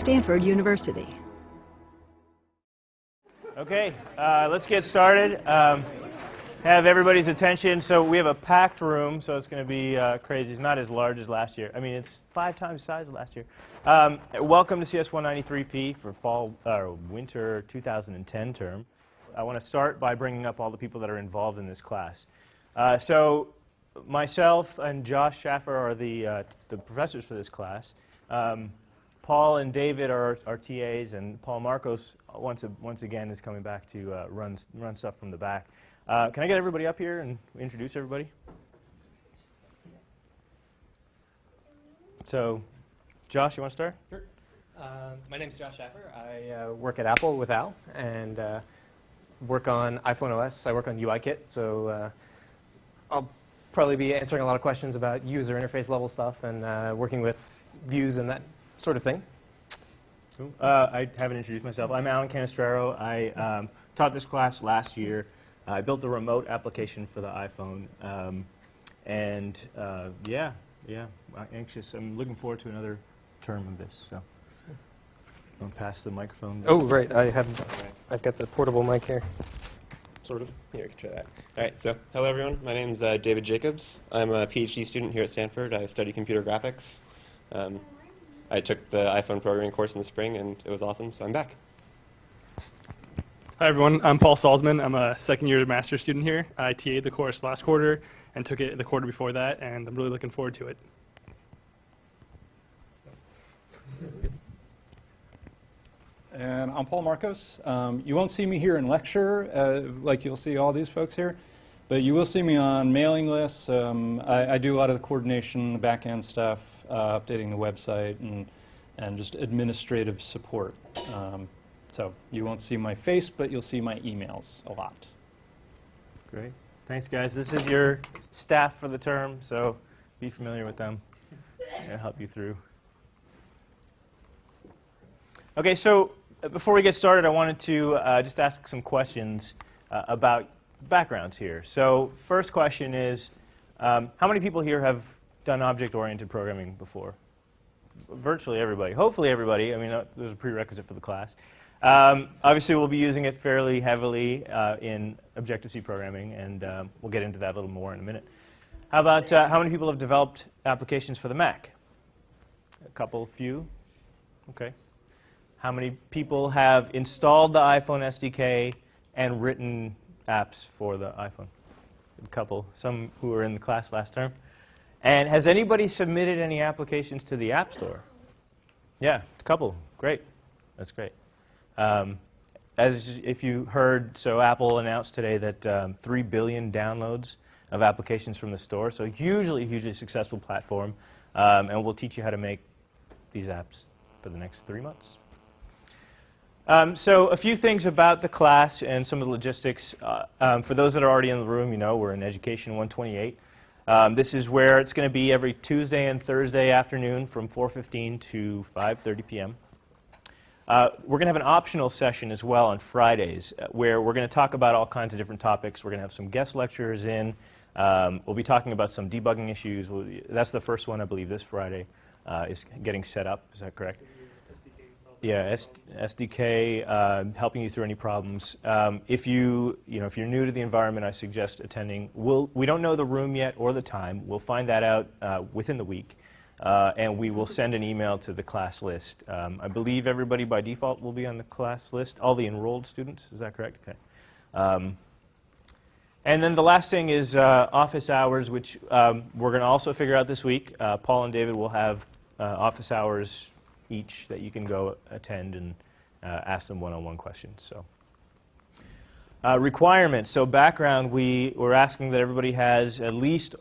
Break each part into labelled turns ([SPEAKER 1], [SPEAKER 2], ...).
[SPEAKER 1] Stanford University.
[SPEAKER 2] Okay, let's get started. Have everybody's attention. So we have a packed room, so it's going to be crazy. It's not as large as last year. I mean, it's 5 times the size of last year. Welcome to CS 193P for fall or winter 2010 term. I want to start by bringing up all the people that are involved in this class. So myself and Josh Schaffer are the professors for this class. Paul and David are our TAs, and Paul Marcos once again is coming back to run stuff from the back. Can I get everybody up here and introduce everybody? So, Josh, you want to start?
[SPEAKER 3] Sure. My name is Josh Schaffer. I work at Apple with Al and work on iPhone OS. I work on UIKit, so I'll probably be answering a lot of questions about user interface level stuff and working with views and that sort of thing.
[SPEAKER 2] Cool. I haven't introduced myself. I'm Alan Canestraro. I taught this class last year. I built the remote application for the iPhone, yeah, I'm anxious. I'm looking forward to another term of this. So, I'll pass the microphone.
[SPEAKER 3] Oh, right. I've got the portable mic here. Sort of. Here, I can try that. All right. So, hello everyone. My name is David Jacobs. I'm a PhD student here at Stanford. I study computer graphics. I took the iPhone programming course in the spring, and it was awesome. So I'm back.
[SPEAKER 4] Hi everyone, I'm Paul Salzman. I'm a second-year master's student here. I TA'd the course last quarter and took it the quarter before that, and I'm really looking forward to it.
[SPEAKER 5] And I'm Paul Marcos. You won't see me here in lecture like you'll see all these folks here, but you will see me on mailing lists. I do a lot of the coordination, the back-end stuff, updating the website, and just administrative support. So you won't see my face, but you'll see my emails a lot.
[SPEAKER 2] Great. Thanks, guys. This is your staff for the term, so be familiar with them. They'll help you through. Okay, so before we get started, I wanted to just ask some questions about backgrounds here. So first question is, how many people here have done object-oriented programming before? Virtually everybody. Hopefully everybody. I mean, there's a prerequisite for the class. Obviously, we'll be using it fairly heavily in Objective-C programming, and we'll get into that a little more in a minute. How about how many people have developed applications for the Mac? A couple, few? Okay. How many people have installed the iPhone SDK and written apps for the iPhone? A couple. Some who were in the class last term. And has anybody submitted any applications to the App Store? Yeah, a couple. Great. That's great. If you heard, so Apple announced today that 3 billion downloads of applications from the store, so hugely successful platform, and we'll teach you how to make these apps for the next 3 months. So a few things about the class and some of the logistics. For those that are already in the room, you know we're in Education 128. This is where it's going to be every Tuesday and Thursday afternoon from 4:15 to 5:30 p.m. We're going to have an optional session as well on Fridays where we're going to talk about all kinds of different topics. We're going to have some guest lecturers in. We'll be talking about some debugging issues. That's the first one, I believe, this Friday is getting set up. Is that correct? Yeah, SDK, helping you through any problems. If you're new to the environment, I suggest attending. We don't know the room yet or the time. We'll find that out within the week. And we will send an email to the class list. I believe everybody by default will be on the class list, all the enrolled students. Is that correct? Okay. And then the last thing is office hours, which we're going to also figure out this week. Paul and David will have office hours each that you can go attend and ask them one-on-one questions. So, requirements. So background, we're asking that everybody has at least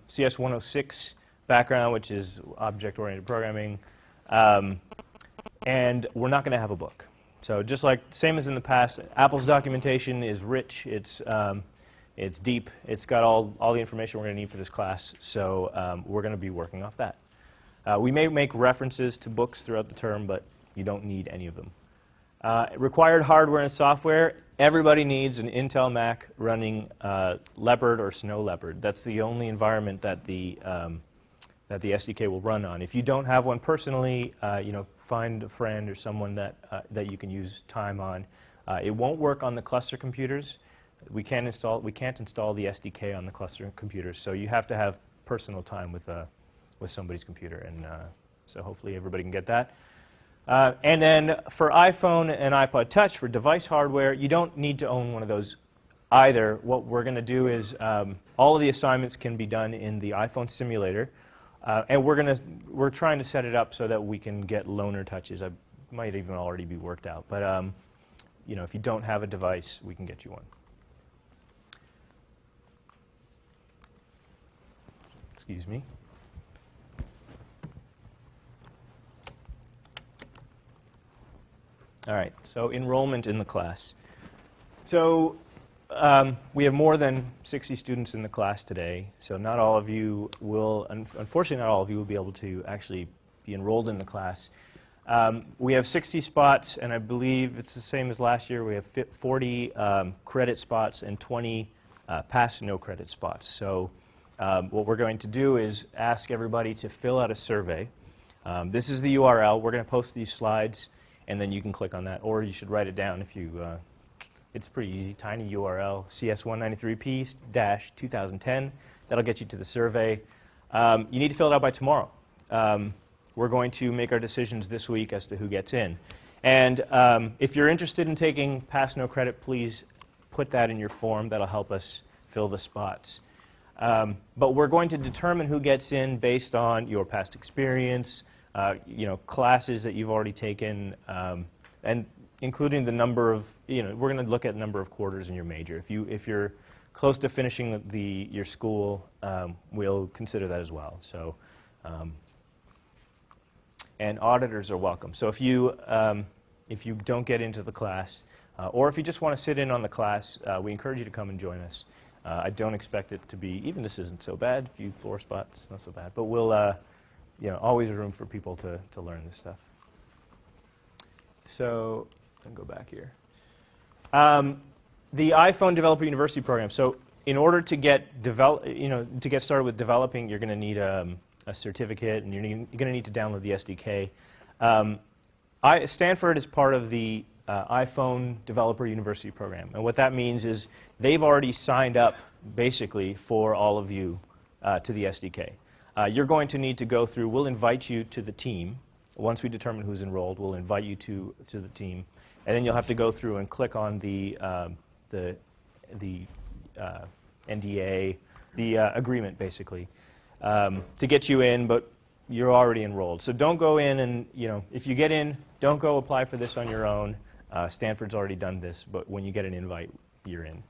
[SPEAKER 2] CS 106 background, which is object-oriented programming, and we're not going to have a book. So just like same as in the past, Apple's documentation is rich. It's deep. It's got all the information we're going to need for this class. So we're going to be working off that. We may make references to books throughout the term, but you don't need any of them. Required hardware and software. Everybody needs an Intel Mac running Leopard or Snow Leopard. That's the only environment that the SDK will run on. If you don't have one personally, find a friend or someone that, that you can use time on. It won't work on the cluster computers. We can't install the SDK on the cluster computers, so you have to have personal time with somebody's computer, and so hopefully everybody can get that. And then for iPhone and iPod Touch, for device hardware, you don't need to own one of those either. What we're going to do is all of the assignments can be done in the iPhone simulator, and we're trying to set it up so that we can get loaner touches. It might even already be worked out, but you know, if you don't have a device, we can get you one. Excuse me. All right, so enrollment in the class. So we have more than 60 students in the class today, so not all of you will, unfortunately not all of you will be able to actually be enrolled in the class. We have 60 spots, and I believe it's the same as last year. We have 40 credit spots and 20 pass no credit spots. So what we're going to do is ask everybody to fill out a survey. This is the URL. We're going to post these slides, and then you can click on that, or you should write it down if you, it's pretty easy, tiny URL, CS193P-2010. That'll get you to the survey. You need to fill it out by tomorrow. We're going to make our decisions this week as to who gets in. And if you're interested in taking pass no credit, please put that in your form. That'll help us fill the spots. But we're going to determine who gets in based on your past experience, you know, classes that you've already taken, and including the number of, you know, we're going to look at the number of quarters in your major. If you're close to finishing your school, we'll consider that as well. So, and auditors are welcome. So if you don't get into the class, or if you just want to sit in on the class, we encourage you to come and join us. I don't expect it to be, even this isn't so bad, a few floor spots, not so bad. But we'll, you know, always room for people to learn this stuff. So, I'll go back here. The iPhone Developer University program. So, in order to get started with developing, you're going to need a certificate, and you're going to need to download the SDK. Stanford is part of the iPhone Developer University program, and what that means is they've already signed up basically for all of you to the SDK. You're going to need to go through, we'll invite you to the team. Once we determine who's enrolled, we'll invite you to the team, and then you'll have to go through and click on the NDA, the agreement basically, to get you in, but you're already enrolled. So don't go in and, you know, if you get in, don't go apply for this on your own. Stanford's already done this, but when you get an invite, you're in.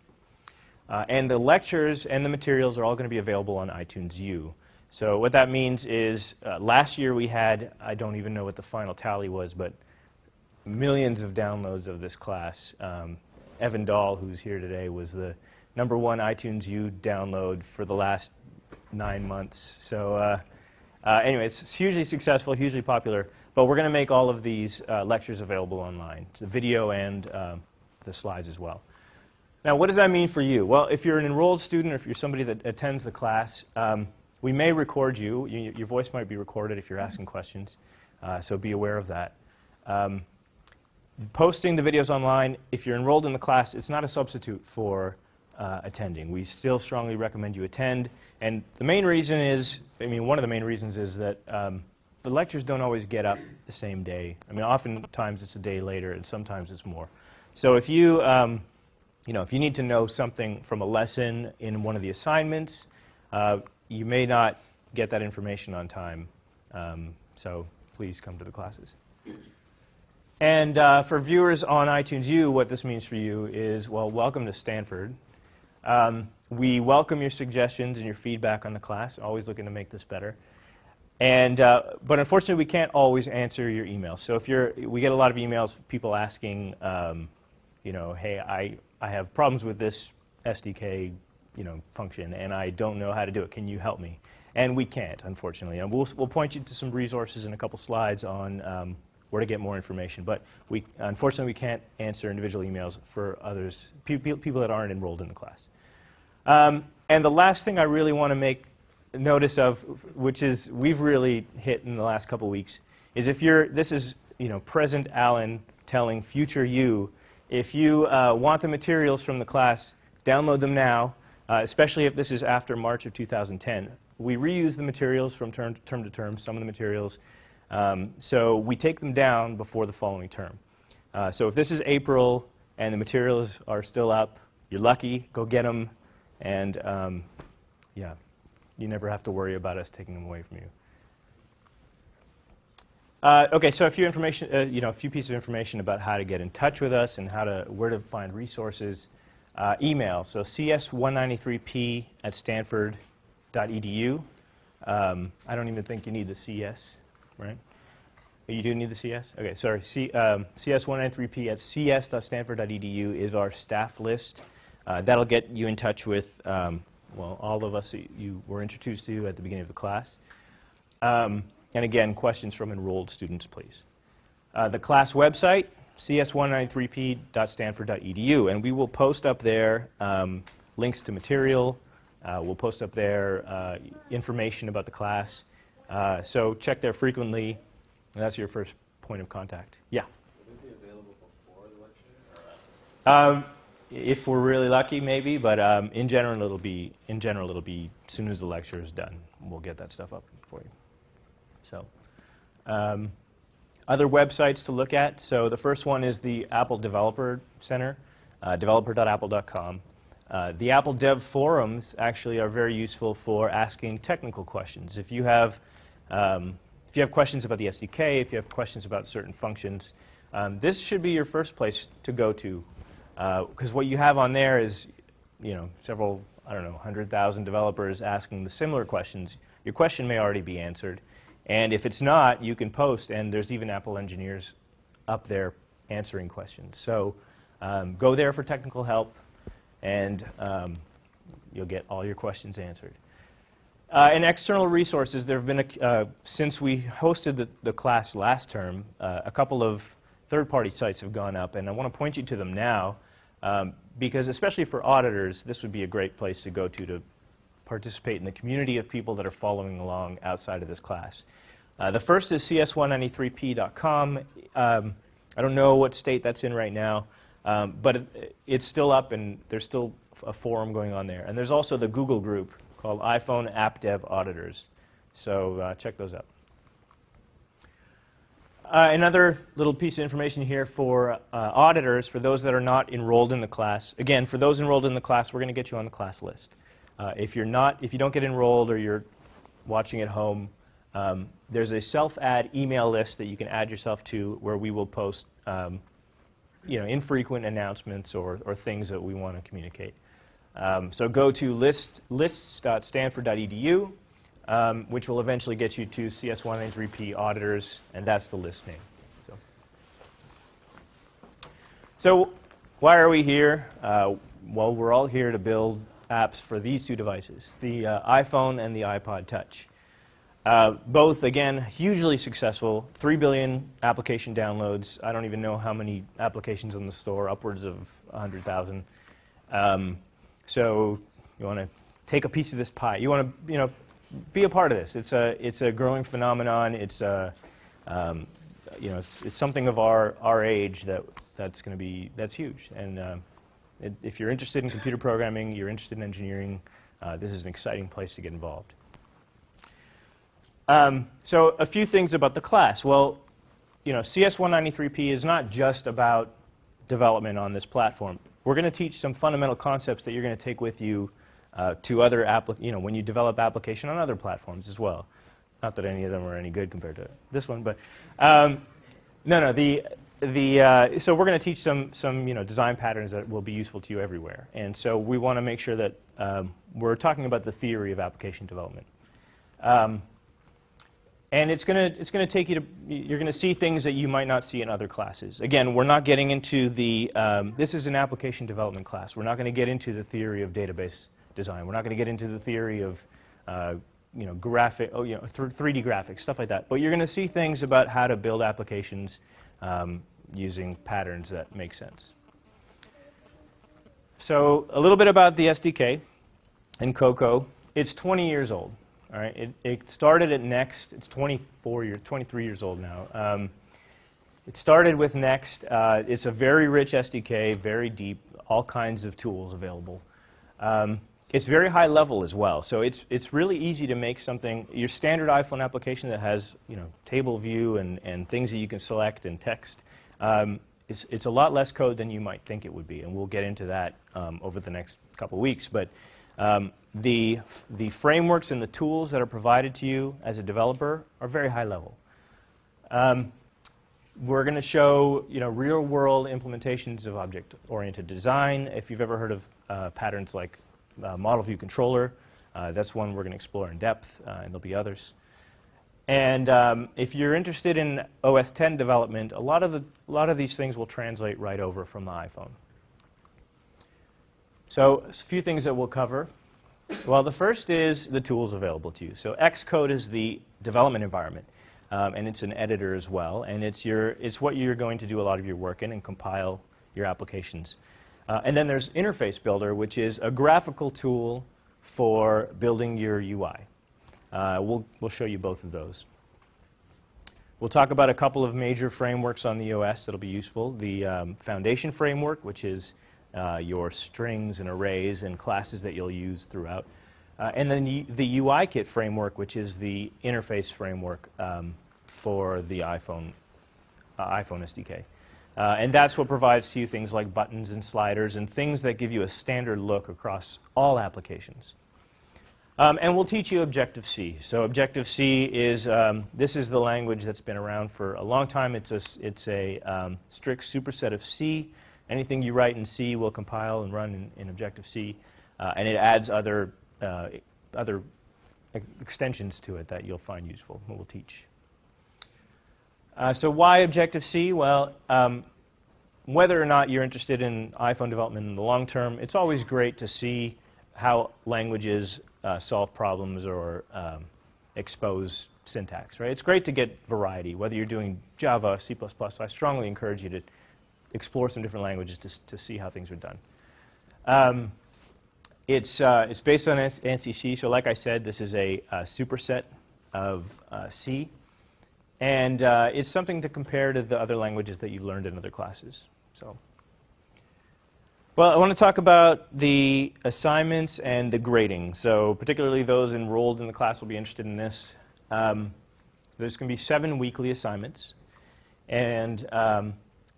[SPEAKER 2] And the lectures and the materials are all going to be available on iTunes U. So what that means is last year we had, I don't even know what the final tally was, but millions of downloads of this class. Evan Dahl, who's here today, was the #1 iTunes U download for the last 9 months. So anyway, it's hugely successful, hugely popular, but we're going to make all of these lectures available online, the video and the slides as well. Now, what does that mean for you? Well, if you're an enrolled student or if you're somebody that attends the class, we may record you. Your voice might be recorded if you're asking questions, so be aware of that. Posting the videos online, if you're enrolled in the class, it's not a substitute for attending. We still strongly recommend you attend, and the main reason is, I mean, one of the main reasons is that the lectures don't always get up the same day. I mean, oftentimes it's a day later, and sometimes it's more. So if you, you know, if you need to know something from a lesson in one of the assignments, you may not get that information on time, so please come to the classes. And for viewers on iTunes U, what this means for you is, well, welcome to Stanford. We welcome your suggestions and your feedback on the class, always looking to make this better. And, but unfortunately, we can't always answer your emails. So if we get a lot of emails, people asking, you know, hey, I have problems with this SDK, you know, function, and I don't know how to do it. Can you help me? And we can't, unfortunately. And we'll point you to some resources and a couple slides on where to get more information. But unfortunately, we can't answer individual emails for others, people that aren't enrolled in the class. And the last thing I really want to make notice of, which is we've really hit in the last couple weeks, is if you're, this is present Alan telling future you, if you want the materials from the class, download them now, especially if this is after March of 2010. We reuse the materials from term to term, some of the materials, so we take them down before the following term. So if this is April and the materials are still up, you're lucky, go get them, and yeah, you never have to worry about us taking them away from you. Okay, so a few information, a few pieces of information about how to get in touch with us and where to find resources. Email, so cs193p@stanford.edu. I don't even think you need the CS, right? You do need the CS? Okay, sorry. cs193p@cs.stanford.edu is our staff list. That'll get you in touch with, well, all of us that you were introduced to at the beginning of the class. And again, questions from enrolled students, please. The class website, cs193p.stanford.edu, and we will post up there links to material. We'll post up there information about the class. So check there frequently, and that's your first point of contact. Yeah?
[SPEAKER 1] Will it be available before the lecture or after?
[SPEAKER 2] If we're really lucky, maybe, but in general, it'll be as soon as the lecture is done. We'll get that stuff up for you. So, other websites to look at. So the first one is the Apple Developer Center, developer.apple.com. The Apple Dev Forums actually are very useful for asking technical questions. If you have questions about the SDK, if you have questions about certain functions, this should be your first place to go to, because what you have on there is, several, 100,000 developers asking the similar questions. Your question may already be answered. And if it's not, you can post, and there's even Apple engineers up there answering questions. So go there for technical help, and you'll get all your questions answered. And external resources, there have been, since we hosted the class last term, a couple of third-party sites have gone up, and I want to point you to them now, because especially for auditors, this would be a great place to go to participate in the community of people that are following along outside of this class. The first is cs193p.com. I don't know what state that's in right now, but it's still up, and there's still a forum going on there. And there's also the Google group called iPhone App Dev Auditors. So check those out. Another little piece of information here for auditors, for those that are not enrolled in the class. Again, for those enrolled in the class, we're going to get you on the class list. If you don't get enrolled or you're watching at home, there's a self-add email list that you can add yourself to, where we will post infrequent announcements or things that we want to communicate. So go to lists.stanford.edu, which will eventually get you to CS193P auditors, and that's the list name. So why are we here? Well, we're all here to build apps for these two devices, the iPhone and the iPod Touch. Both, again, hugely successful, 3 billion application downloads. I don't even know how many applications on the store, upwards of 100,000. So you want to take a piece of this pie. You want to, be a part of this. It's a growing phenomenon. It's it's something of our age that's huge. And if you're interested in computer programming, you're interested in engineering, this is an exciting place to get involved. So a few things about the class. Well, CS193P is not just about development on this platform. We're going to teach some fundamental concepts that you're going to take with you to other when you develop application on other platforms as well. Not that any of them are any good compared to this one, but so we're going to teach some design patterns that will be useful to you everywhere. And so we want to make sure that we're talking about the theory of application development. And it's going to take you to, you're going to see things that you might not see in other classes. Again, we're not getting into the, this is an application development class. We're not going to get into the theory of database design. We're not going to get into the theory of, 3D graphics, stuff like that. But you're going to see things about how to build applications using patterns that make sense. So a little bit about the SDK and Cocoa. It's 20 years old. All right, it started at Next. It's 23 years old now. It started with Next. It's a very rich SDK, very deep, all kinds of tools available. It's very high level as well, so it's really easy to make something, your standard iPhone application that has, you know, table view and things that you can select and text. It's a lot less code than you might think it would be, and we'll get into that over the next couple weeks. But the frameworks and the tools that are provided to you as a developer are very high level. We're going to show, you know, real-world implementations of object-oriented design. If you've ever heard of patterns like model view controller, that's one we're going to explore in depth, and there'll be others. And if you're interested in OS 10 development, a lot of these things will translate right over from the iPhone. So a few things that we'll cover. Well, the first is the tools available to you. So Xcode is the development environment, and it's an editor as well, and it's what you're going to do a lot of your work in and compile your applications. And then there's Interface Builder, which is a graphical tool for building your UI. We'll show you both of those. We'll talk about a couple of major frameworks on the OS that'll be useful. The Foundation framework, which is your strings and arrays and classes that you'll use throughout. And then the UIKit framework, which is the interface framework for the iPhone SDK. And that's what provides to you things like buttons and sliders and things that give you a standard look across all applications. And we'll teach you Objective-C. So Objective-C is, this is the language that's been around for a long time. It's a strict superset of C. Anything you write in C will compile and run in Objective-C. And it adds other extensions to it that you'll find useful, and we'll teach. So why Objective-C? Well, whether or not you're interested in iPhone development in the long term, it's always great to see how languages solve problems or expose syntax, right? It's great to get variety, whether you're doing Java, C++. I strongly encourage you to explore some different languages to see how things are done. It's based on ANSI C, so like I said, this is a superset of C. And it's something to compare to the other languages that you've learned in other classes. So, well, I want to talk about the assignments and the grading. So particularly those enrolled in the class will be interested in this. There's going to be 7 weekly assignments. And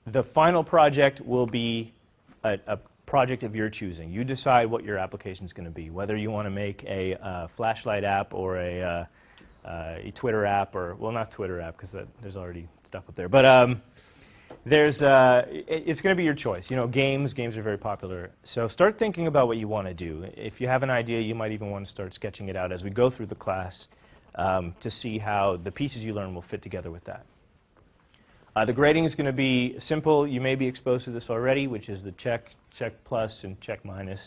[SPEAKER 2] the final project will be a project of your choosing. You decide what your application is going to be, whether you want to make a flashlight app or a Twitter app, or, well, not Twitter app, because there's already stuff up there. But it's going to be your choice. You know, games are very popular. So start thinking about what you want to do. If you have an idea, you might even want to start sketching it out as we go through the class to see how the pieces you learn will fit together with that. The grading is going to be simple. You may be exposed to this already, which is the check plus, and check minus.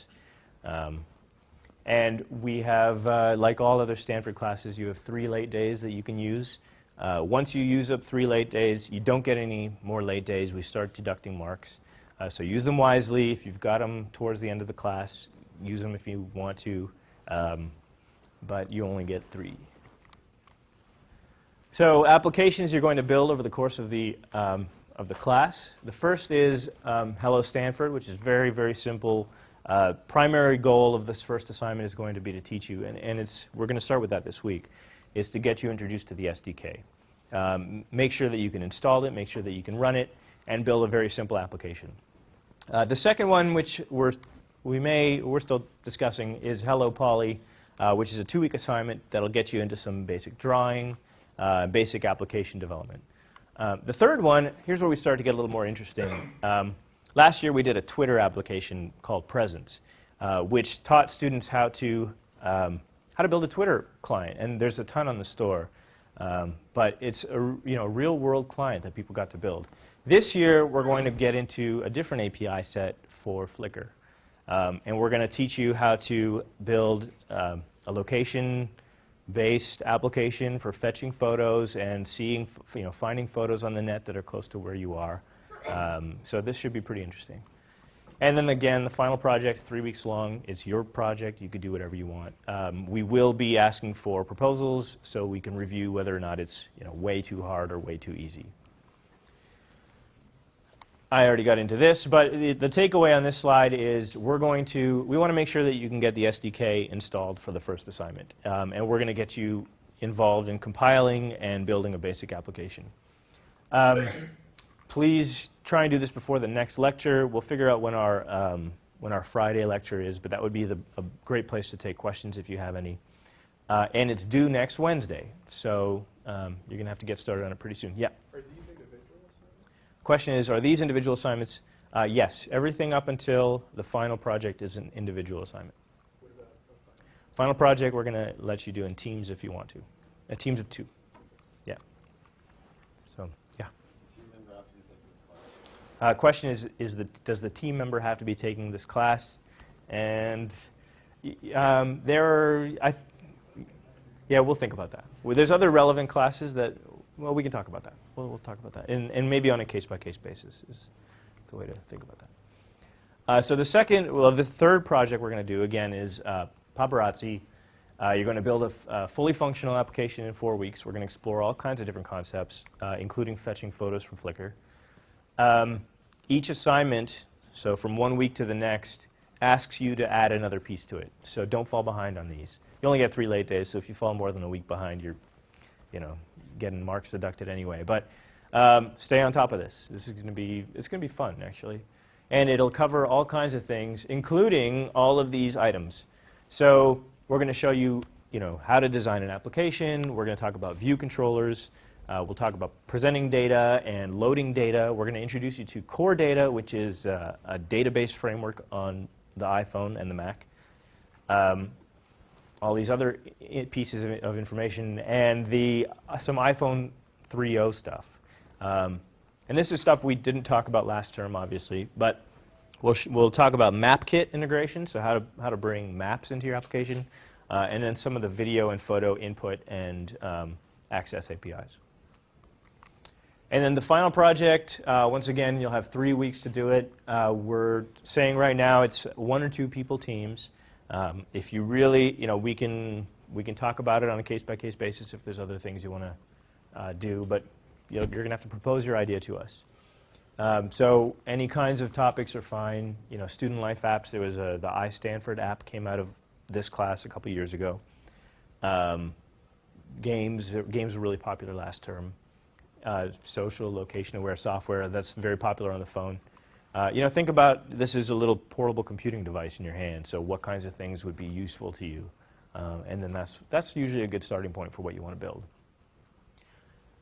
[SPEAKER 2] And we have, like all other Stanford classes, you have 3 late days that you can use. Once you use up 3 late days, you don't get any more late days. We start deducting marks. So use them wisely. If you've got them towards the end of the class, use them if you want to, but you only get 3. So applications you're going to build over the course of the class. The first is Hello Stanford, which is very, very simple. Primary goal of this first assignment is going to be to teach you, and we're going to start with that this week, is to get you introduced to the SDK. Make sure that you can install it, make sure that you can run it, and build a very simple application. The second one, which we're still discussing, is Hello Poly, which is a 2-week assignment that'll get you into some basic drawing, basic application development. The third one, here's where we start to get a little more interesting. Last year we did a Twitter application called Presence, which taught students how to build a Twitter client, and there's a ton on the store. But it's a real-world client that people got to build. This year we're going to get into a different API set for Flickr, and we're going to teach you how to build a location-based application for fetching photos and finding photos on the net that are close to where you are. So this should be pretty interesting. And then again, the final project, 3 weeks long. It's your project. You could do whatever you want. We will be asking for proposals so we can review whether or not it's way too hard or way too easy. I already got into this, but the takeaway on this slide is we want to make sure that you can get the SDK installed for the first assignment. And we're going to get you involved in compiling and building a basic application. Please try and do this before the next lecture. We'll figure out when our Friday lecture is, but that would be a great place to take questions if you have any. And it's due next Wednesday, so you're going to have to get started on it pretty soon. Yeah?
[SPEAKER 4] Are these individual assignments?
[SPEAKER 2] Question is, are these individual assignments? Yes. Everything up until the final project is an individual assignment.
[SPEAKER 4] What about the
[SPEAKER 2] Final project, we're going to let you do in teams if you want to. Teams of 2. Yeah. So, yeah.
[SPEAKER 1] Team member have to be taking this class?
[SPEAKER 2] Question is does the team member have to be taking this class? And yeah, we'll think about that. Well, there's other relevant classes that, well, we can talk about that. We'll talk about that. And maybe on a case-by-case basis is the way to think about that. So the third project we're going to do, again, is Paparazzi. You're going to build a fully functional application in 4 weeks. We're going to explore all kinds of different concepts, including fetching photos from Flickr. Each assignment, so from 1 week to the next, asks you to add another piece to it. So don't fall behind on these. You only get 3 late days, so if you fall more than a week behind, you're getting marks deducted anyway. But stay on top of this. It's going to be fun, actually. And it'll cover all kinds of things, including all of these items. So we're going to show you, how to design an application. We're going to talk about view controllers. We'll talk about presenting data and loading data. We're going to introduce you to Core Data, which is a database framework on the iPhone and the Mac. All these other pieces of information, and some iPhone 3.0 stuff. And this is stuff we didn't talk about last term, obviously, but we'll talk about MapKit integration, so how to bring maps into your application, and then some of the video and photo input and access APIs. And then the final project, once again, you'll have 3 weeks to do it. We're saying right now it's 1 or 2 people teams. If you really, we can talk about it on a case-by-case basis if there's other things you want to do, but you're going to have to propose your idea to us. So any kinds of topics are fine. Student life apps. There was the Stanford app came out of this class a couple years ago. Games were really popular last term. Social location-aware software, that's very popular on the phone. Think about this as a little portable computing device in your hand, so what kinds of things would be useful to you? And then that's usually a good starting point for what you want to build.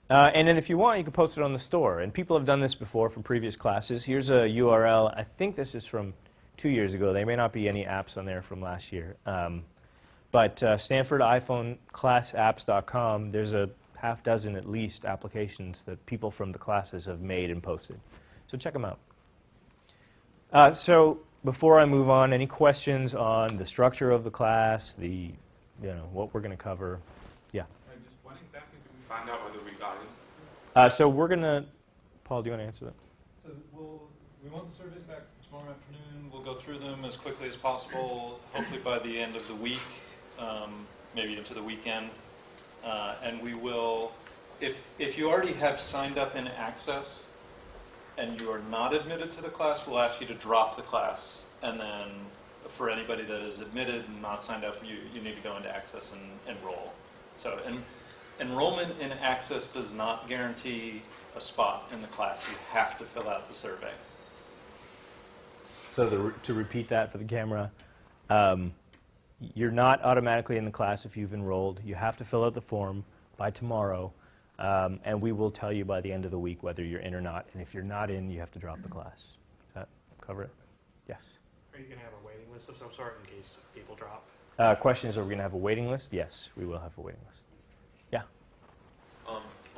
[SPEAKER 2] And then if you want, you can post it on the store. And people have done this before from previous classes. Here's a URL. I think this is from 2 years ago. There may not be any apps on there from last year. But Stanford iPhone classapps.com, there's a half dozen at least applications that people from the classes have made and posted. So check them out. So before I move on, any questions on the structure of the class, what we're going to cover? Yeah.
[SPEAKER 6] Just when exactly do we find out whether we got it?
[SPEAKER 2] So we're going to, Paul, do you want to answer that?
[SPEAKER 5] So we want the surveys back tomorrow afternoon. We'll go through them as quickly as possible, hopefully by the end of the week, maybe into the weekend. And we will, if you already have signed up in Access and you are not admitted to the class, we'll ask you to drop the class. And then for anybody that is admitted and not signed up, you need to go into Access and enroll. So enrollment in Access does not guarantee a spot in the class. You have to fill out the survey.
[SPEAKER 2] So to repeat that for the camera, you're not automatically in the class if you've enrolled. You have to fill out the form by tomorrow, and we will tell you by the end of the week whether you're in or not. And if you're not in, you have to drop the class. Does that cover it? Yes?
[SPEAKER 3] Are you going to have a waiting list of some sort in case people drop?
[SPEAKER 2] Question is, are we going to have a waiting list? Yes, we will have a waiting list. Yeah?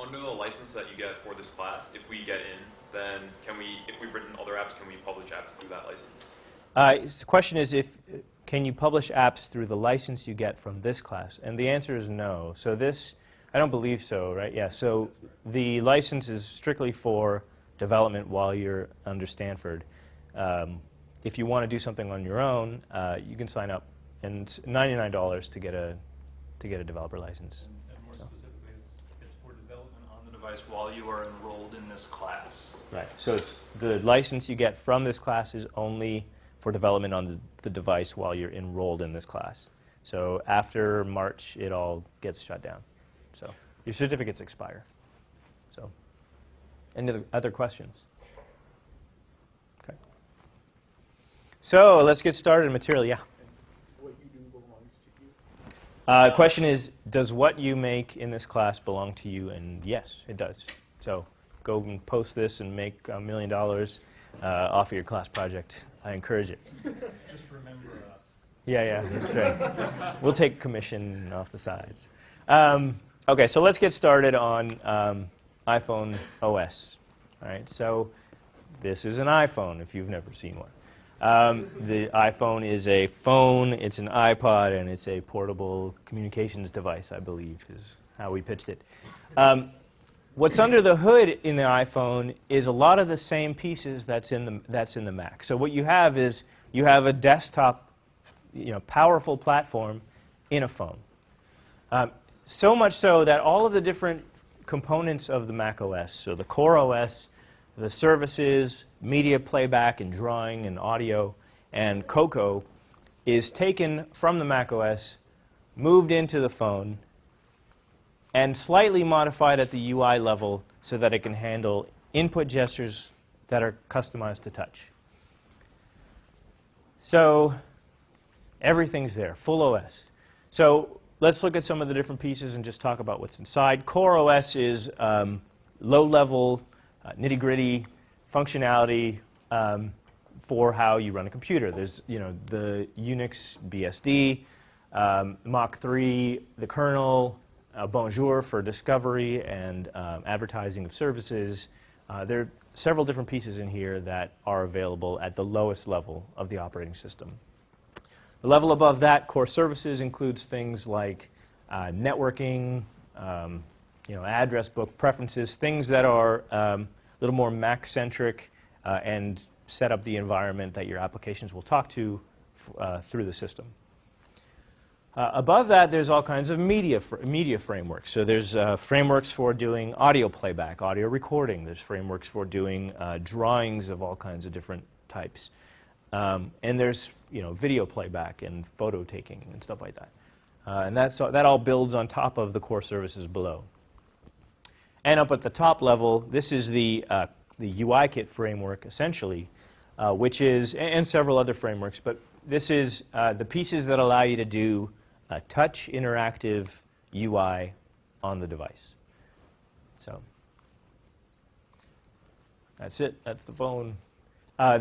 [SPEAKER 7] Under the license that you get for this class, if we get in, then if we've written other apps, can we publish apps through that license?
[SPEAKER 2] The question is, can you publish apps through the license you get from this class? And the answer is no. So I don't believe so, right? Yeah, so the license is strictly for development while you're under Stanford. If you want to do something on your own, you can sign up, and it's $99 to get a developer license.
[SPEAKER 5] And more specifically, it's for development on the
[SPEAKER 8] device while you are enrolled in this class.
[SPEAKER 2] Right. So it's the license you get from this class is only for development on the device while you're enrolled in this class. So after March, it all gets shut down. So your certificates expire. So any other questions? Okay. So let's get started. Material, yeah.
[SPEAKER 9] What you do belongs to you.
[SPEAKER 2] Question is, does what you make in this class belong to you? And yes, it does. So go and post this and make $1 million off of your class project. I encourage it.
[SPEAKER 9] Just remember us.
[SPEAKER 2] Yeah, that's right. We'll take commission off the sides. Okay, so let's get started on iPhone OS. All right, so this is an iPhone if you've never seen one. The iPhone is a phone, it's an iPod, and it's a portable communications device, I believe, is how we pitched it. What's under the hood in the iPhone is a lot of the same pieces that's in the Mac. So what you have is you have a desktop, powerful platform in a phone. So much so that all of the different components of the Mac OS, so the core OS, the services, media playback and drawing and audio, and Cocoa is taken from the Mac OS, moved into the phone, and slightly modified at the UI level so that it can handle input gestures that are customized to touch. So everything's there, full OS. So let's look at some of the different pieces and just talk about what's inside. Core OS is low-level, nitty-gritty functionality for how you run a computer. There's the Unix BSD, Mach 3, the kernel, Bonjour for discovery and advertising of services. There are several different pieces in here that are available at the lowest level of the operating system. The level above that, core services, includes things like networking, address book preferences, things that are a little more Mac-centric and set up the environment that your applications will talk to through the system. Above that, there's all kinds of media frameworks. So there's frameworks for doing audio playback, audio recording. There's frameworks for doing drawings of all kinds of different types. And there's video playback and photo taking and stuff like that. And that all builds on top of the core services below. And up at the top level, this is the UIKit framework, essentially, which is, and several other frameworks, but this is the pieces that allow you to do touch interactive UI on the device. So that's it. That's the phone.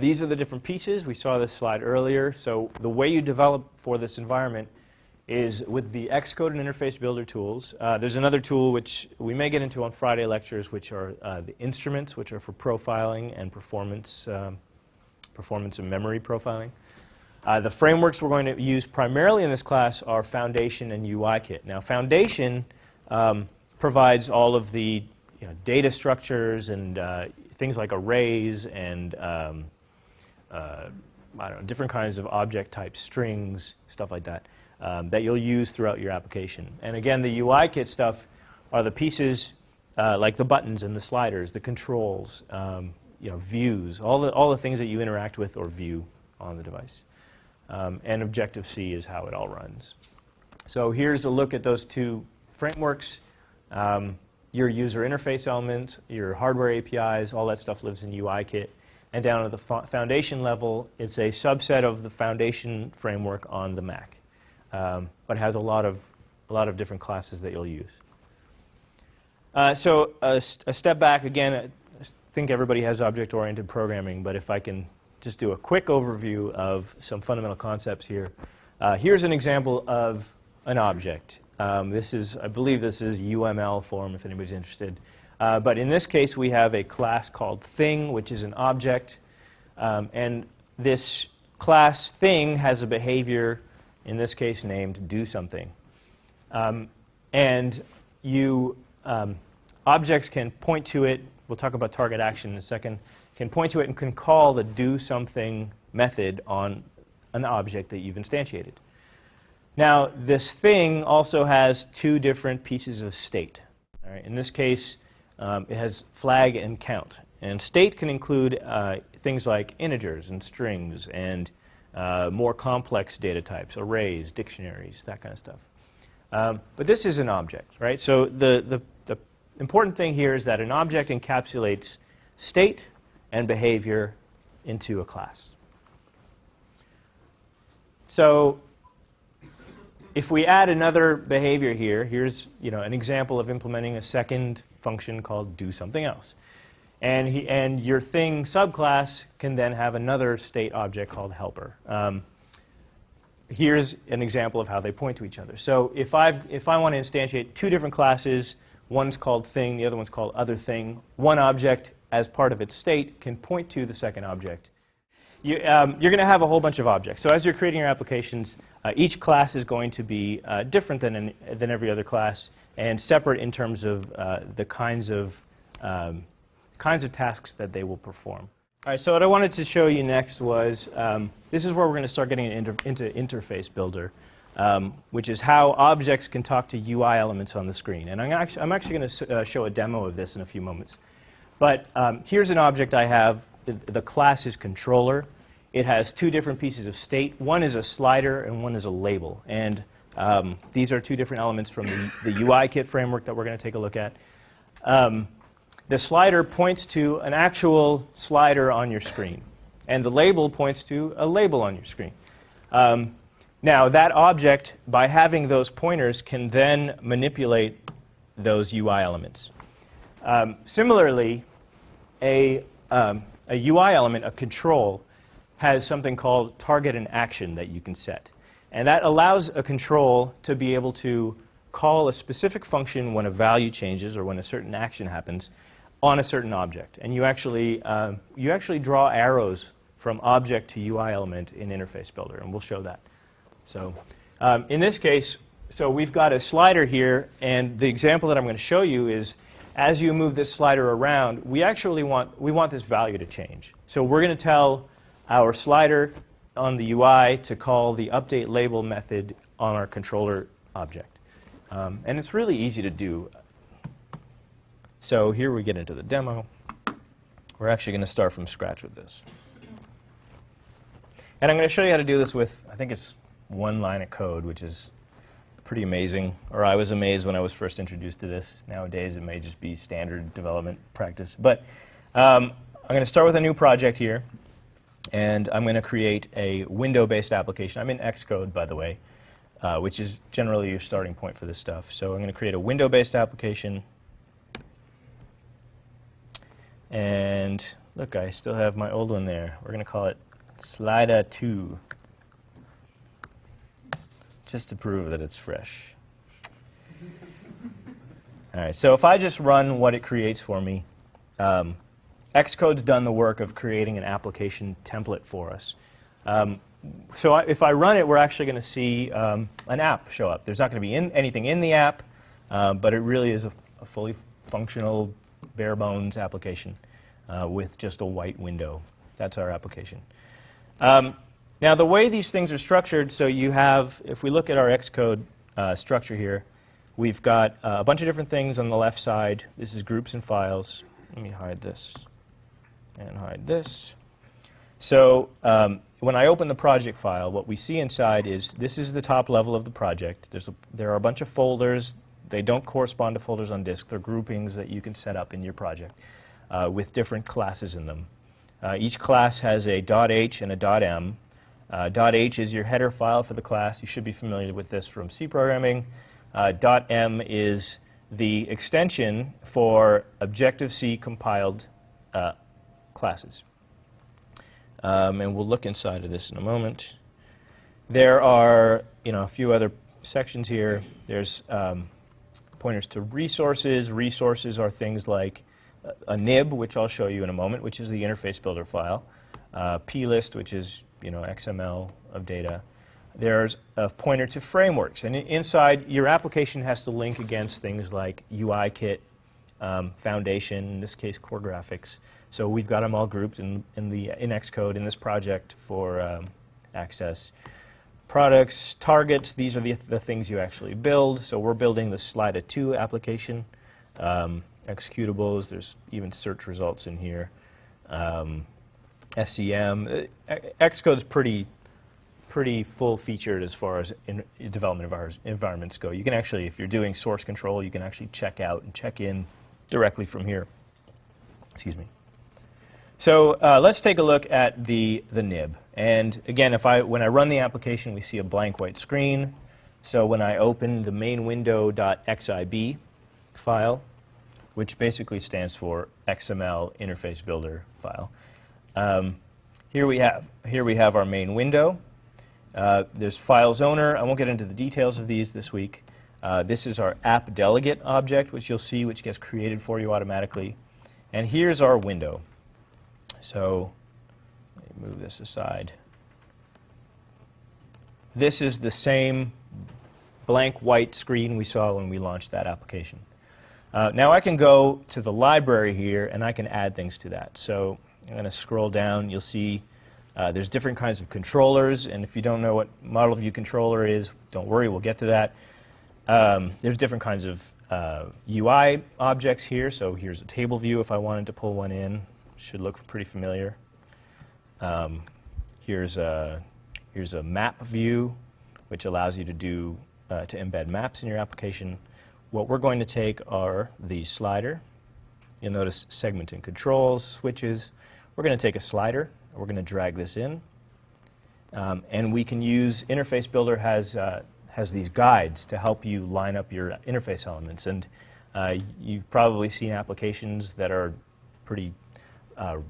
[SPEAKER 2] These are the different pieces. We saw this slide earlier. So the way you develop for this environment is with the Xcode and Interface Builder tools. There's another tool which we may get into on Friday lectures, which are the instruments, which are for profiling and performance and memory profiling. The frameworks we're going to use primarily in this class are Foundation and UIKit. Now, Foundation provides all of the data structures and things like arrays and different kinds of object types, strings, stuff like that, that you'll use throughout your application. And again, the UIKit stuff are the pieces like the buttons and the sliders, the controls, views, all the things that you interact with or view on the device. And Objective-C is how it all runs. So here's a look at those two frameworks. Your user interface elements, your hardware APIs, all that stuff lives in UIKit. And down at the Foundation level, it's a subset of the Foundation framework on the Mac, but has a lot of different classes that you'll use. So a step back again. I think everybody has object-oriented programming, but if I can just do a quick overview of some fundamental concepts here. Here's an example of an object. I believe this is UML form if anybody's interested. But in this case, we have a class called thing, which is an object. And this class thing has a behavior, in this case named do something. And objects can point to it. We'll talk about target action in a second. Can point to it and can call the do something method on an object that you've instantiated. Now, this thing also has two different pieces of state. All right? In this case, It has flag and count. And state can include things like integers and strings and more complex data types, arrays, dictionaries, that kind of stuff. But this is an object, right? So the important thing here is that an object encapsulates state and behavior into a class. So if we add another behavior here, here's an example of implementing a second function called do something else. And your thing subclass can then have another state object called helper. Here's an example of how they point to each other. So if I want to instantiate two different classes, one's called thing, the other one's called other thing, one object as part of its state can point to the second object. You're going to have a whole bunch of objects. So as you're creating your applications, each class is going to be different than every other class and separate in terms of the kinds of tasks that they will perform. All right, so what I wanted to show you next was, this is where we're going to start getting into Interface Builder, which is how objects can talk to UI elements on the screen. And I'm actually going to show a demo of this in a few moments. But here's an object I have. The class is controller. It has two different pieces of state. One is a slider and one is a label. And these are two different elements from the UIKit framework that we're going to take a look at. The slider points to an actual slider on your screen. And the label points to a label on your screen. Now, that object, by having those pointers, can then manipulate those UI elements. Similarly, a UI element, a control, has something called target and action that you can set. And that allows a control to be able to call a specific function when a value changes or when a certain action happens on a certain object. And you actually draw arrows from object to UI element in Interface Builder, and we'll show that. So in this case, so we've got a slider here, and the example that I'm going to show you is as you move this slider around, we want this value to change. So we're going to tell our slider on the UI to call the update label method on our controller object. And it's really easy to do. So here we get into the demo. We're actually going to start from scratch with this. And I'm going to show you how to do this with, I think it's one line of code, which is pretty amazing. Or I was amazed when I was first introduced to this. Nowadays, it may just be standard development practice. But I'm going to start with a new project here. And I'm going to create a window-based application. I'm in Xcode, by the way, which is generally your starting point for this stuff. So I'm going to create a window-based application. And look, I still have my old one there. We're going to call it Slider 2, just to prove that it's fresh. All right, so if I just run what it creates for me, Xcode's done the work of creating an application template for us. So if I run it, we're actually going to see an app show up. There's not going to be anything in the app, but it really is a fully functional, bare-bones application with just a white window. That's our application. Now, the way these things are structured, so you have, if we look at our Xcode structure here, we've got a bunch of different things on the left side. This is groups and files. Let me hide this and hide this. So when I open the project file, what we see inside is this is the top level of the project. There are a bunch of folders. They don't correspond to folders on disk. They're groupings that you can set up in your project with different classes in them. Each class has a .h and a .m. .h is your header file for the class. You should be familiar with this from C programming. .m is the extension for Objective-C compiled classes. And we'll look inside of this in a moment. There are a few other sections here. There's pointers to resources. Resources are things like a nib, which I'll show you in a moment, which is the interface builder file. plist, which is XML of data. There's a pointer to frameworks. And inside, your application has to link against things like UIKit, Foundation, in this case, Core Graphics. So we've got them all grouped in Xcode in this project for access. Products, targets, these are the things you actually build. So we're building the Slider 2 application. executables. There's even search results in here. SCM. Xcode's pretty full-featured as far as development environments go. You can actually, if you're doing source control, you can actually check out and check in directly from here. Excuse me. So let's take a look at the nib. And again, when I run the application, we see a blank white screen. So when I open the main window.xib file, which basically stands for XML Interface Builder file, here we have our main window. There's files owner. I won't get into the details of these this week. This is our app delegate object, which you'll see, which gets created for you automatically. And here's our window. So let me move this aside. This is the same blank white screen we saw when we launched that application. Now I can go to the library here, and I can add things to that. So I'm going to scroll down. You'll see there's different kinds of controllers, and if you don't know what model view controller is, don't worry, we'll get to that. There's different kinds of UI objects here. So here's a table view if I wanted to pull one in. Should look pretty familiar. Here's a map view, which allows you to embed maps in your application. What we're going to take are the slider. You'll notice segment and controls, switches. We're going to take a slider. We're going to drag this in. And we can use Interface Builder has these guides to help you line up your interface elements. And you've probably seen applications that are pretty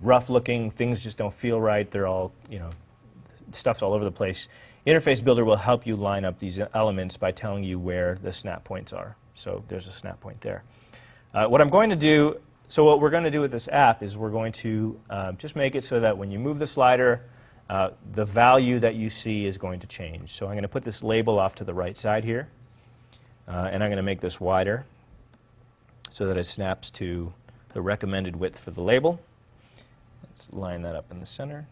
[SPEAKER 2] rough looking. Things just don't feel right. They're all, stuff's all over the place. Interface Builder will help you line up these elements by telling you where the snap points are. So there's a snap point there. What we're going to do with this app is we're going to just make it so that when you move the slider, the value that you see is going to change. So I'm going to put this label off to the right side here, and I'm going to make this wider so that it snaps to the recommended width for the label. Let's line that up in the center.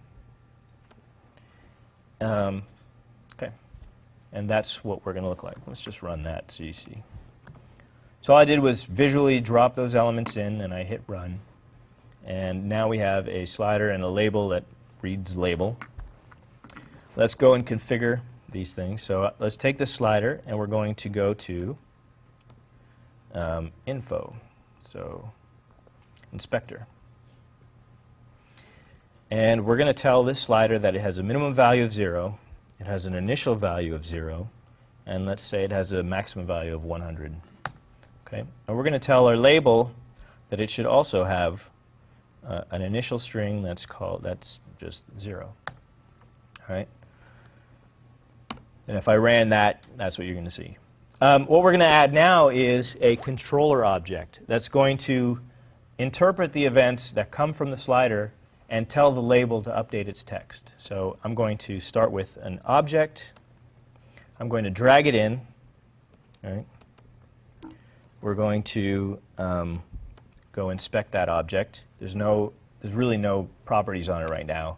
[SPEAKER 2] Okay, and that's what we're going to look like. Let's just run that so you see. So all I did was visually drop those elements in, and I hit run. And now we have a slider and a label that reads label. Let's go and configure these things. So let's take the slider, and we're going to go to info, so inspector. And we're going to tell this slider that it has a minimum value of 0, it has an initial value of 0, and let's say it has a maximum value of 100. Okay? And we're going to tell our label that it should also have an initial string that's just 0. All right? And if I ran that, that's what you're going to see. What we're going to add now is a controller object that's going to interpret the events that come from the slider and tell the label to update its text. So I'm going to start with an object. I'm going to drag it in. All right? We're going to go inspect that object. There's really no properties on it right now.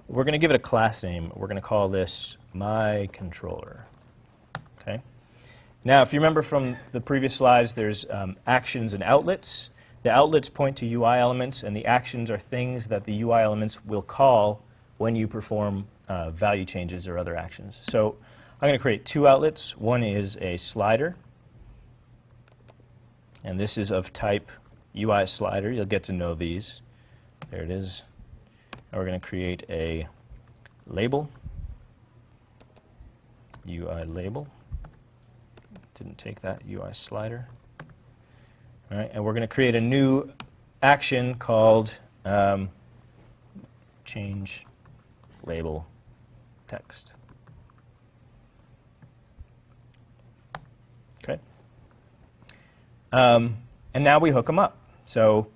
[SPEAKER 2] We're going to give it a class name. We're going to call this myController. Okay? Now, if you remember from the previous slides, there's actions and outlets. The outlets point to UI elements, and the actions are things that the UI elements will call when you perform value changes or other actions. So I'm going to create two outlets. One is a slider, and this is of type UI slider. You'll get to know these. There it is. And we're going to create a label, UI label. Didn't take that, UI slider. All right, and we're going to create a new action called change label text. Okay. And now we hook them up. So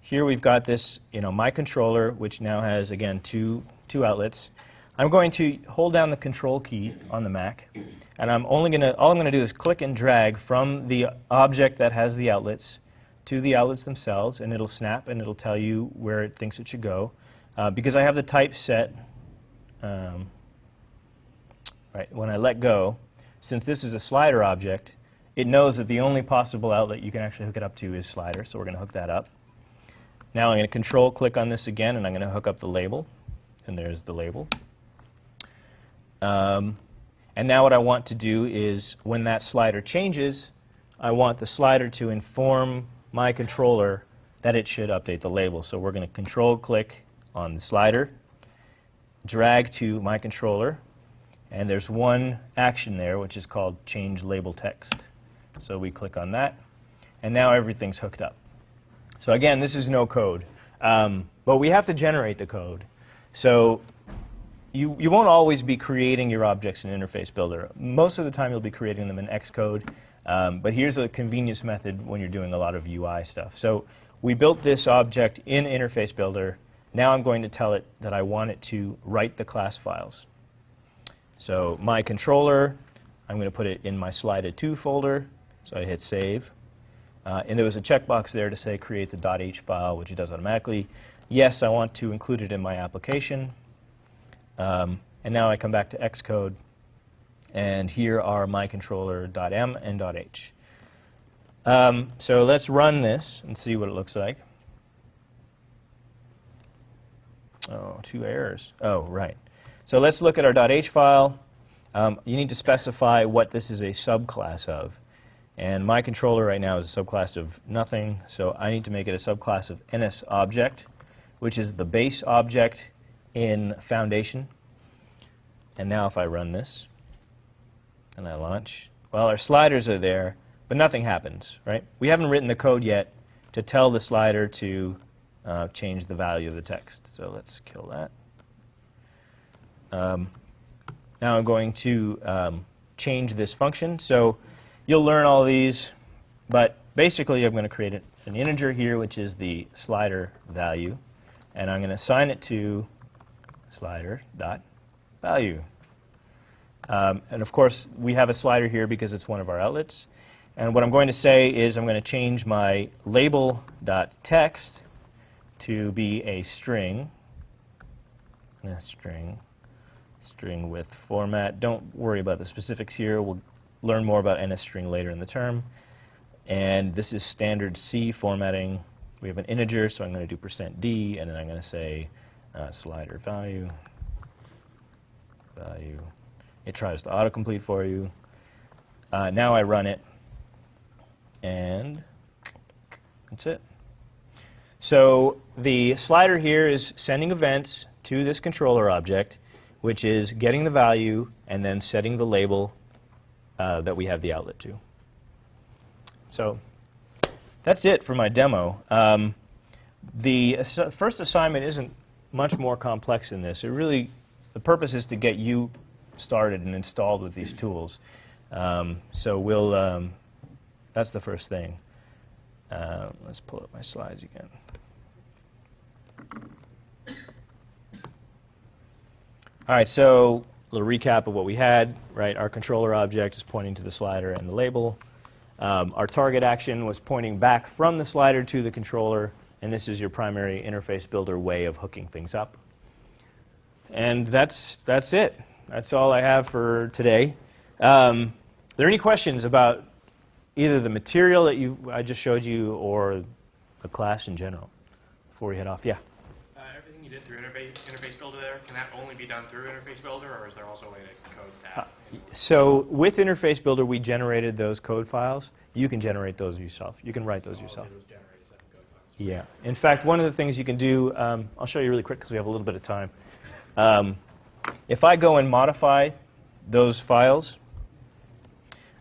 [SPEAKER 2] here we've got this, my controller, which now has, again, two outlets. I'm going to hold down the control key on the Mac, and all I'm going to do is click and drag from the object that has the outlets to the outlets themselves, and it'll snap and it'll tell you where it thinks it should go. Because I have the type set, right, when I let go, since this is a slider object, it knows that the only possible outlet you can actually hook it up to is slider, so we're going to hook that up. Now I'm going to control click on this again, and I'm going to hook up the label, and there's the label. And now what I want to do is, when that slider changes, I want the slider to inform my controller that it should update the label. So we're going to control click on the slider, drag to my controller, and there's one action there which is called change label text. So we click on that, and now everything's hooked up. So again, this is no code, but we have to generate the code. So you won't always be creating your objects in Interface Builder. Most of the time you'll be creating them in Xcode, but here's a convenience method when you're doing a lot of UI stuff. So we built this object in Interface Builder. Now I'm going to tell it that I want it to write the class files. So my controller, I'm going to put it in my slided2 folder. So I hit save. And there was a checkbox there to say create the .h file, which it does automatically. Yes, I want to include it in my application. And now I come back to Xcode, and here are my controller.m and .h. So let's run this and see what it looks like. Oh, 2 errors. Oh, right. So let's look at our .h file. You need to specify what this is a subclass of. And my controller right now is a subclass of nothing, so I need to make it a subclass of NSObject, which is the base object in Foundation. And now if I run this and I launch, well, our sliders are there, but nothing happens, right? We haven't written the code yet to tell the slider to change the value of the text. So let's kill that. Now I'm going to change this function. So you'll learn all these, but basically I'm going to create an integer here, which is the slider value, and I'm going to assign it to slider.value. And of course, we have a slider here because it's one of our outlets. And what I'm going to say is I'm going to change my label.text to be a string. String with format. Don't worry about the specifics here. We'll learn more about NSString later in the term. And this is standard C formatting. We have an integer, so I'm going to do %d, and then I'm going to say slider value. It tries to autocomplete for you. Now I run it, and that's it. So the slider here is sending events to this controller object, which is getting the value and then setting the label that we have the outlet to. So that's it for my demo. The first assignment isn't much more complex than this. The purpose is to get you started and installed with these tools. So that's the first thing. Let's pull up my slides again. All right, so a little recap of what we had, right? Our controller object is pointing to the slider and the label. Our target action was pointing back from the slider to the controller, and this is your primary Interface Builder way of hooking things up. And that's it. That's all I have for today. Are there any questions about either the material that I just showed you or the class in general before we head off? Yeah?
[SPEAKER 10] Everything you did through Interface Builder there, can that only be done through Interface Builder, or is there also a way to code that?
[SPEAKER 2] So with Interface Builder, we generated those code files. You can generate those yourself. You can write those yourself. Yeah. In fact, one of the things you can do, I'll show you really quick because we have a little bit of time. If I go and modify those files,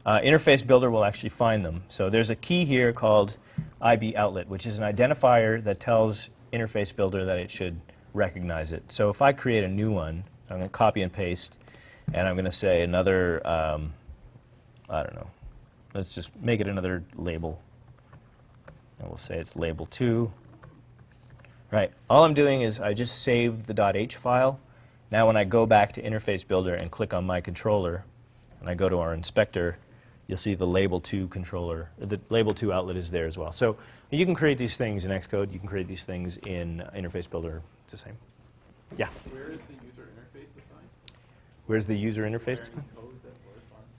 [SPEAKER 2] Interface Builder will actually find them. So there's a key here called IB outlet, which is an identifier that tells Interface Builder that it should recognize it. So if I create a new one, I'm going to copy and paste, and I'm going to say another, I don't know, let's just make it another label. And we'll say it's label 2. Right. All I'm doing is I just saved the .h file. Now when I go back to Interface Builder and click on my controller, and I go to our inspector, you'll see the label 2 controller, the label 2 outlet is there as well. So you can create these things in Xcode. You can create these things in Interface Builder. It's the same. Yeah?
[SPEAKER 9] Where is the user interface defined?
[SPEAKER 2] Where's the user interface?
[SPEAKER 9] Is there any code that corresponds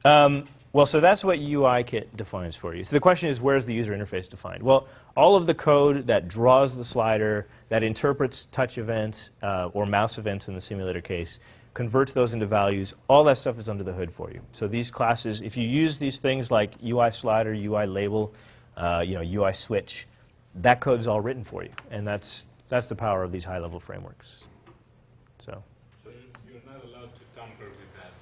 [SPEAKER 2] Well, so that's what UIKit defines for you. So the question is, where's the user interface defined? Well, all of the code that draws the slider, that interprets touch events or mouse events in the simulator case, converts those into values, all that stuff is under the hood for you. So these classes, if you use these things like UI slider, UI label, UI switch, that code is all written for you. And that's the power of these high-level frameworks. So
[SPEAKER 6] you're not allowed to tamper with that.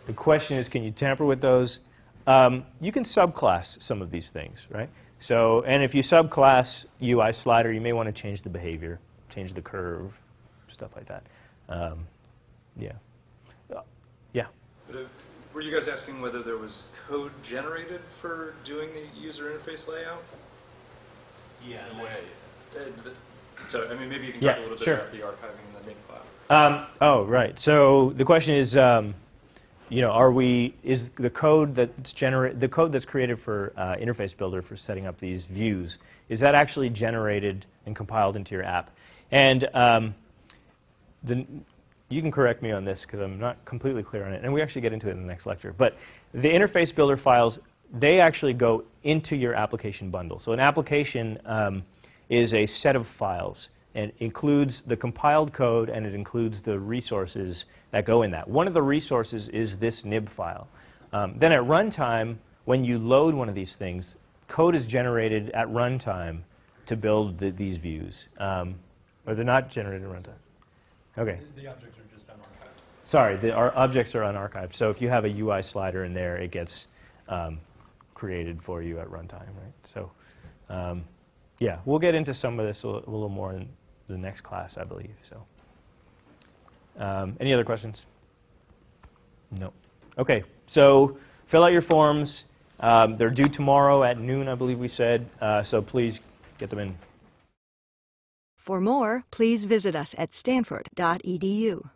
[SPEAKER 2] The question is, can you tamper with those? You can subclass some of these things, right? So, and if you subclass UI slider, you may want to change the behavior, change the curve, stuff like that. Yeah. Yeah.
[SPEAKER 11] But were you guys asking whether there was code generated for doing the user interface layout?
[SPEAKER 8] Yeah.
[SPEAKER 11] In a way. So, I mean, maybe you can talk a little bit about the archiving in the NIM class.
[SPEAKER 2] Oh, right. So the question is, is the code that's created for Interface Builder for setting up these views, is that actually generated and compiled into your app? And you can correct me on this because I'm not completely clear on it, and we actually get into it in the next lecture. But the Interface Builder files, they actually go into your application bundle. So an application is a set of files, and includes the compiled code, and it includes the resources that go in that. One of the resources is this nib file. Then at runtime, when you load one of these things, code is generated at runtime to build these views. Or they're not generated at runtime. Okay.
[SPEAKER 9] The objects are just unarchived.
[SPEAKER 2] Sorry, our objects are unarchived. So if you have a UI slider in there, it gets created for you at runtime, right? So yeah, we'll get into some of this a little more in the next class, I believe. So any other questions? No. Okay, so fill out your forms. They're due tomorrow at noon, I believe we said. So please get them in.
[SPEAKER 12] For more, please visit us at stanford.edu.